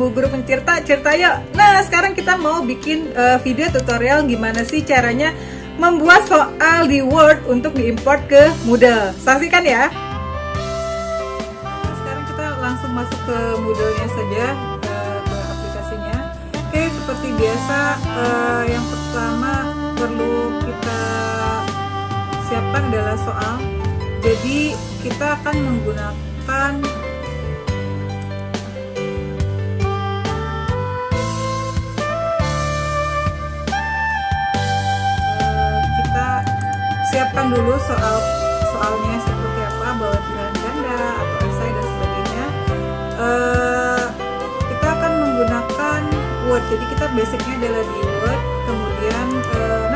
Bu Guru Pencerita, cerita yuk. Nah, sekarang kita mau bikin video tutorial gimana sih caranya membuat soal di Word untuk diimport ke Moodle. Saksikan ya. Sekarang kita langsung masuk ke Moodle-nya saja, ke aplikasinya. Oke, seperti biasa, yang pertama perlu kita siapkan adalah soal. Jadi kita akan menggunakan siapkan dulu soalnya seperti apa, bahwa pilihan ganda atau esai dan sebagainya. Kita akan menggunakan Word, jadi kita basicnya adalah di Word. Kemudian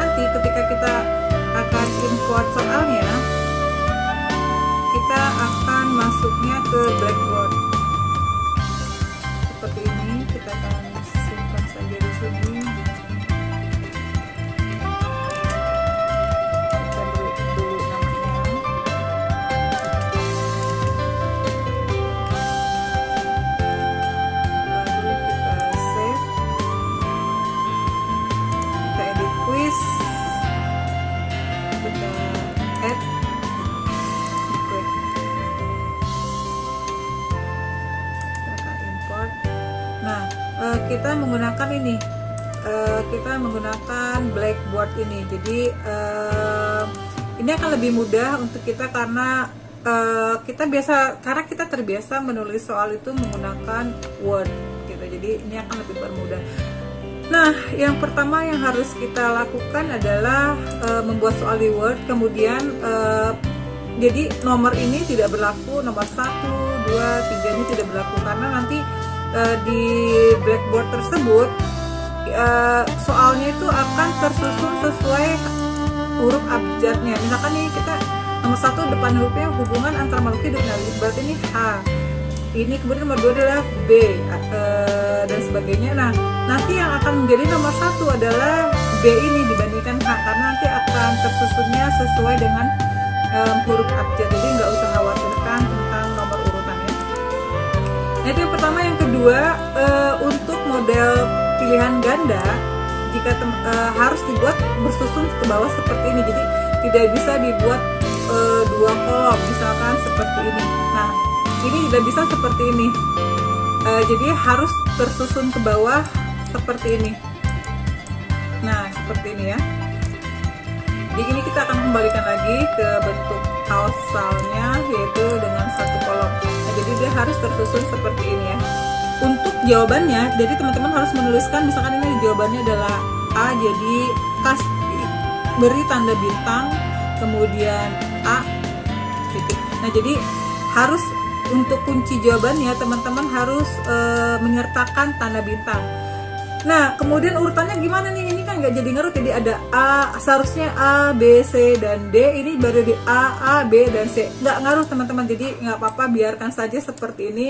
nanti ketika kita akan import soalnya, kita akan masuknya ke Blackboard seperti ini. Kita akan simpan saja di sini. Kita menggunakan ini, kita menggunakan Blackboard ini. Jadi ini akan lebih mudah untuk kita karena kita terbiasa menulis soal itu menggunakan Word gitu. Jadi ini akan lebih bermudah. Nah, yang pertama yang harus kita lakukan adalah membuat soal di Word. Kemudian jadi nomor ini tidak berlaku, nomor 1, 2, 3 ini tidak berlaku karena nanti di Blackboard tersebut soalnya itu akan tersusun sesuai huruf abjadnya. Misalkan nih kita nomor 1 depan hurufnya hubungan antara makhluk hidup, nah berarti ini H, ini kemudian nomor 2 adalah B, dan sebagainya. Nah, nanti yang akan menjadi nomor 1 adalah B ini dibandingkan H, karena nanti akan tersusunnya sesuai dengan huruf abjad. Jadi nggak usah khawatirkan tentang nomor urutannya. Nah, itu yang pertama. Yang kedua, untuk model pilihan ganda jika harus dibuat bersusun ke bawah seperti ini. Jadi tidak bisa dibuat 2 kolom misalkan seperti ini. Nah, ini tidak bisa seperti ini. Jadi harus tersusun ke bawah seperti ini. Nah, seperti ini ya. Jadi ini kita akan kembalikan lagi ke bentuk asalnya, yaitu dengan 1 kolom. Nah, jadi dia harus tersusun seperti ini ya. Untuk jawabannya, jadi teman-teman harus menuliskan, misalkan ini jawabannya adalah A, jadi beri tanda bintang, kemudian A, titik. Nah, jadi harus untuk kunci jawabannya teman-teman harus menyertakan tanda bintang. Nah, kemudian urutannya gimana nih? Ini kan nggak jadi ngerut, jadi ada A, seharusnya A, B, C, dan D. Ini baru di A, B, dan C. Nggak ngaruh teman-teman, jadi nggak apa-apa, biarkan saja seperti ini.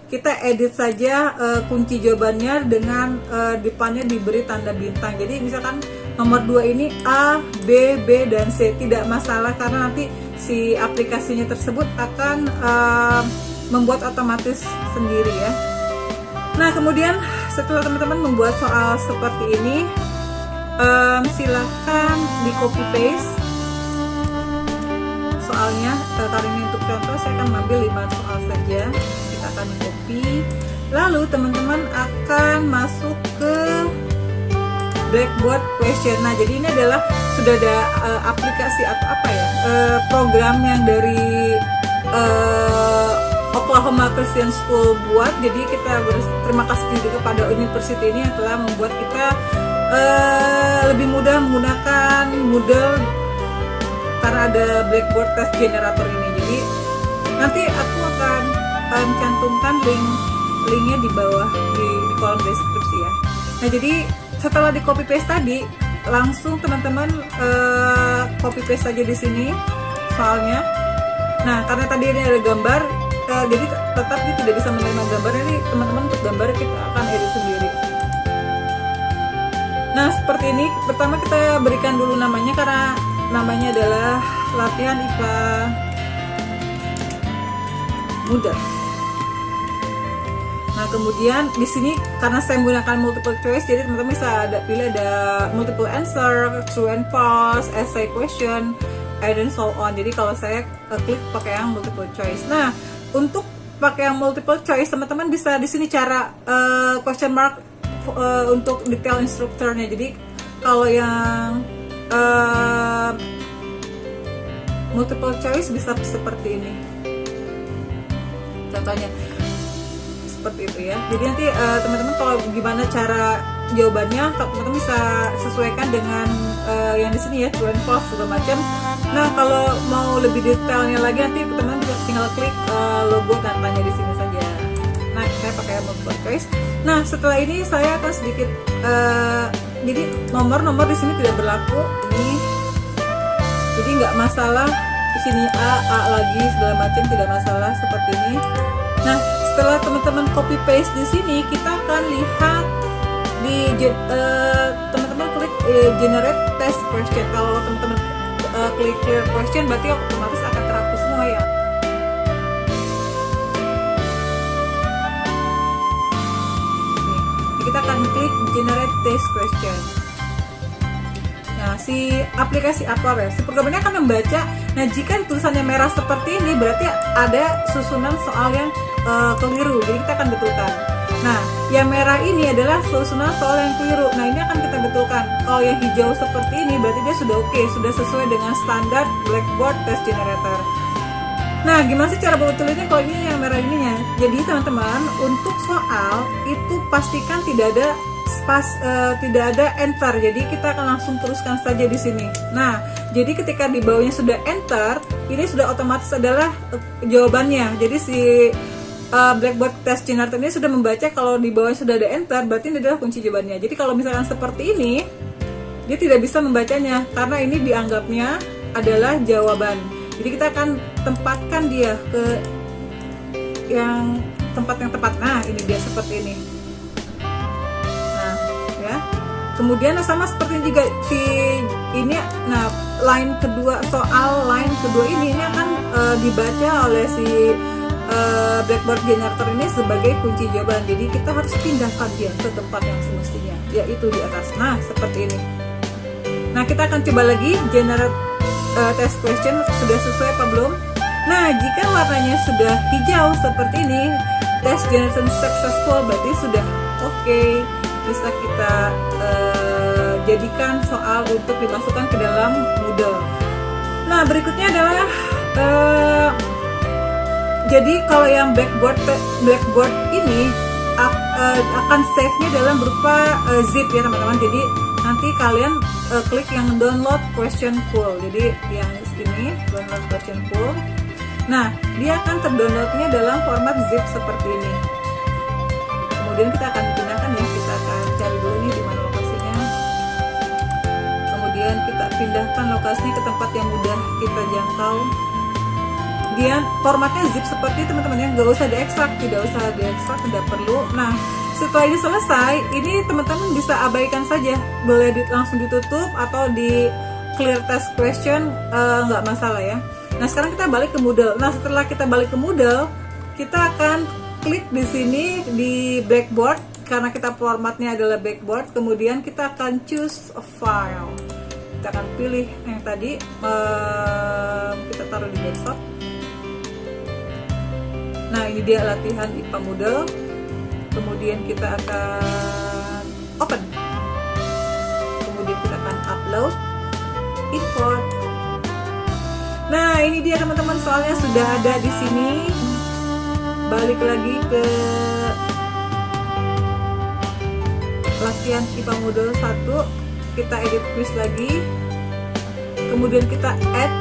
Kita edit saja kunci jawabannya dengan depannya diberi tanda bintang. Jadi misalkan nomor 2 ini A, B, B, dan C. Tidak masalah karena nanti si aplikasinya tersebut akan membuat otomatis sendiri ya. Nah, kemudian setelah teman-teman membuat soal seperti ini, silakan di copy paste soalnya. Kali ini untuk contoh saya akan mengambil 5 soal saja. Kita akan copy, lalu teman-teman akan masuk ke Blackboard question. Nah, jadi ini adalah sudah ada aplikasi atau apa ya, program yang dari Oklahoma Christian School buat. Jadi kita berterima kasih juga kepada university ini yang telah membuat kita lebih mudah menggunakan Moodle karena ada Blackboard Test Generator ini. Jadi nanti aku akan cantumkan linknya di bawah di kolom deskripsi ya. Nah, jadi setelah di copy paste tadi, langsung teman-teman copy paste saja di sini soalnya. Nah, karena tadi ini ada gambar, jadi tetap dia tidak bisa menerima gambar. Ini teman-teman untuk gambar kita akan edit sendiri. Nah, seperti ini. Pertama kita berikan dulu namanya, karena namanya adalah latihan IPA Moodle. Nah kemudian di sini karena saya menggunakan multiple choice, jadi teman-teman bisa pilih ada multiple answer, true and false, essay question, and then so on. Jadi kalau saya klik pakai yang multiple choice. Nah untuk pakai yang multiple choice, teman-teman bisa di sini cara question mark untuk detail instrukturnya. Jadi kalau yang multiple choice bisa seperti ini contohnya, seperti itu ya. Jadi nanti teman-teman kalau gimana cara jawabannya, teman-teman bisa sesuaikan dengan yang di sini ya, true and false segala macam. Nah kalau mau lebih detailnya lagi, nanti teman-teman bisa tinggal klik logo tandanya di sini saja. Nah saya pakai multiple choice. Nah setelah ini saya akan sedikit jadi nomor di sini tidak berlaku ini, jadi nggak masalah di sini A lagi segala macam, tidak masalah seperti ini. Nah setelah teman-teman copy paste di sini, kita akan lihat di teman-teman klik generate test question. Kalau teman-teman klik clear question, berarti otomatis akan terhapus semua ya. Kita akan klik generate test question. Nah, si aplikasi apa ya? Si program ini akan membaca. Nah, jika tulisannya merah seperti ini, berarti ada susunan soal yang keliru. Jadi kita akan betulkan. Nah, yang merah ini adalah susunan soal yang keliru. Nah, ini akan kita betulkan. Kalau yang hijau seperti ini, berarti dia sudah oke, sudah sesuai dengan standar Blackboard Test Generator. Nah, gimana sih cara betulinnya kalau ini yang merah ininya? Jadi teman-teman, untuk soal itu pastikan tidak ada enter. Jadi kita akan langsung teruskan saja di sini. Nah, jadi ketika di bawahnya sudah enter, ini sudah otomatis adalah jawabannya. Jadi si Blackboard Test Generator ini sudah membaca kalau di bawahnya sudah ada enter, berarti ini adalah kunci jawabannya. Jadi kalau misalkan seperti ini, dia tidak bisa membacanya karena ini dianggapnya adalah jawaban. Jadi kita akan tempatkan dia ke yang tempat yang tepat. Nah, ini dia seperti ini. Nah, ya. Kemudian sama seperti juga si ini. Nah, line kedua, soal line kedua ini akan dibaca oleh si Blackboard Generator ini sebagai kunci jawaban. Jadi kita harus pindahkan dia ke tempat yang semestinya, yaitu di atas. Nah, seperti ini. Nah, kita akan coba lagi generate test question sudah sesuai apa belum. Nah, jika warnanya sudah hijau seperti ini, test generation successful, berarti sudah oke. Bisa kita jadikan soal untuk dimasukkan ke dalam Moodle. Nah, berikutnya adalah jadi kalau yang Blackboard ini akan save-nya dalam berupa zip ya teman-teman. Jadi nanti kalian klik yang download question pool. Jadi yang ini download question pool. Nah, dia akan terdownloadnya dalam format zip seperti ini. Kemudian kita akan gunakan ya, kita akan cari dulu nih di mana lokasinya. Kemudian kita pindahkan lokasinya ke tempat yang mudah kita jangkau. Dia formatnya zip seperti teman-teman ya, nggak usah diekstrak, tidak perlu. Nah, setelah ini selesai, ini teman-teman bisa abaikan saja, boleh langsung ditutup atau di clear test question, nggak masalah ya. Nah sekarang kita balik ke Moodle. Nah setelah kita balik ke Moodle, kita akan klik di sini di Blackboard karena kita formatnya adalah Blackboard. Kemudian kita akan choose a file. Kita akan pilih yang tadi, kita taruh di desktop. Nah ini dia latihan IPA Moodle. Kemudian kita akan open, kemudian kita akan upload, import. Nah ini dia teman-teman, soalnya sudah ada di sini. Balik lagi ke latihan IPA Moodle 1, kita edit quiz lagi, kemudian kita add,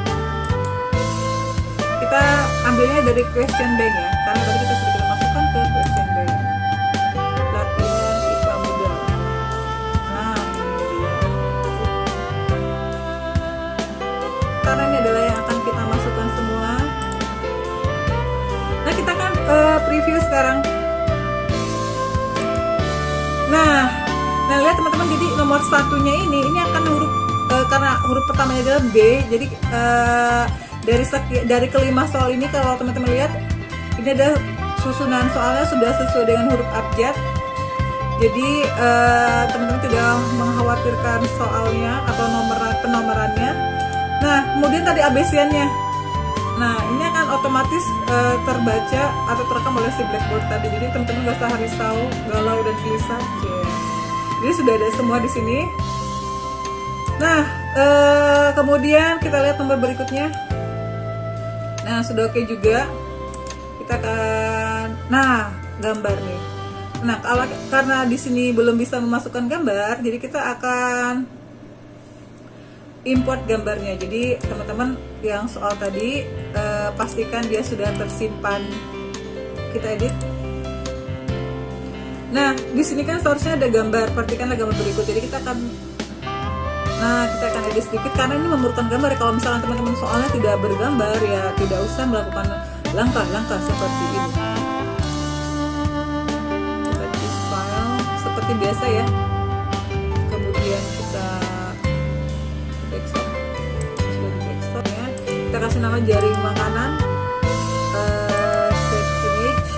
kita ambilnya dari question bank ya, karena tadi kita sudah masukkan ke question bank. Karena ini adalah yang akan kita masukkan semua. Nah kita akan preview sekarang. Nah lihat teman-teman, jadi nomor satunya ini akan huruf karena huruf pertamanya adalah B. Jadi dari kelima soal ini, kalau teman-teman lihat ini ada susunan soalnya sudah sesuai dengan huruf abjad. Jadi teman-teman tidak mengkhawatirkan soalnya atau penomorannya. Nah, kemudian tadi ABC-nya. Nah, ini akan otomatis terbaca atau terekam oleh si Blackboard tadi. Jadi teman-teman gak usah risau, galau dan gelisah. Jadi sudah ada semua di sini. Nah, kemudian kita lihat nomor berikutnya. Nah, sudah oke juga. Kita akan, nah, gambar nih. Nah, karena di sini belum bisa memasukkan gambar, jadi kita akan import gambarnya. Jadi teman-teman yang soal tadi pastikan dia sudah tersimpan. Kita edit. Nah, di sini kan seharusnya ada gambar. Perhatikanlah gambar berikut. Jadi kita akan edit sedikit karena ini memerlukan gambar. Kalau misalnya teman-teman soalnya tidak bergambar, ya tidak usah melakukan langkah-langkah seperti ini. Kita choose file seperti biasa ya. Kemudian kita desktop ya. Kita kasih nama jaring makanan. Save image.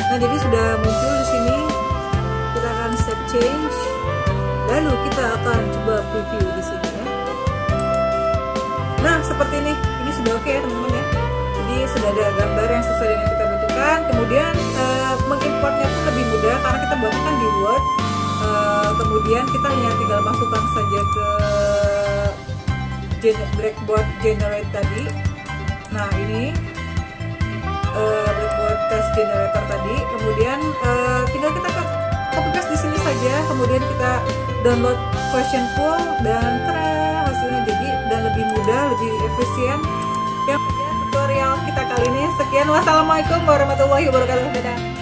Nah, jadi sudah muncul di sini. Kita akan save change. Lalu kita akan coba preview di sini ya. Nah, seperti ini sudah oke ya teman-teman ya. Jadi sudah ada gambar yang sesuai dengan yang kita butuhkan. Kemudian mengimportnya pun lebih mudah karena kita buatkan di Word. Kemudian kita hanya tinggal masukkan saja ke Blackboard Generate tadi. Nah, ini Blackboard Test Generator tadi. Kemudian tinggal kita copy paste di sini saja. Kemudian kita download question pool dan hasilnya jadi dan lebih mudah, lebih efisien. Yang tutorial kita kali ini sekian. Wassalamualaikum warahmatullahi wabarakatuh. Dadah.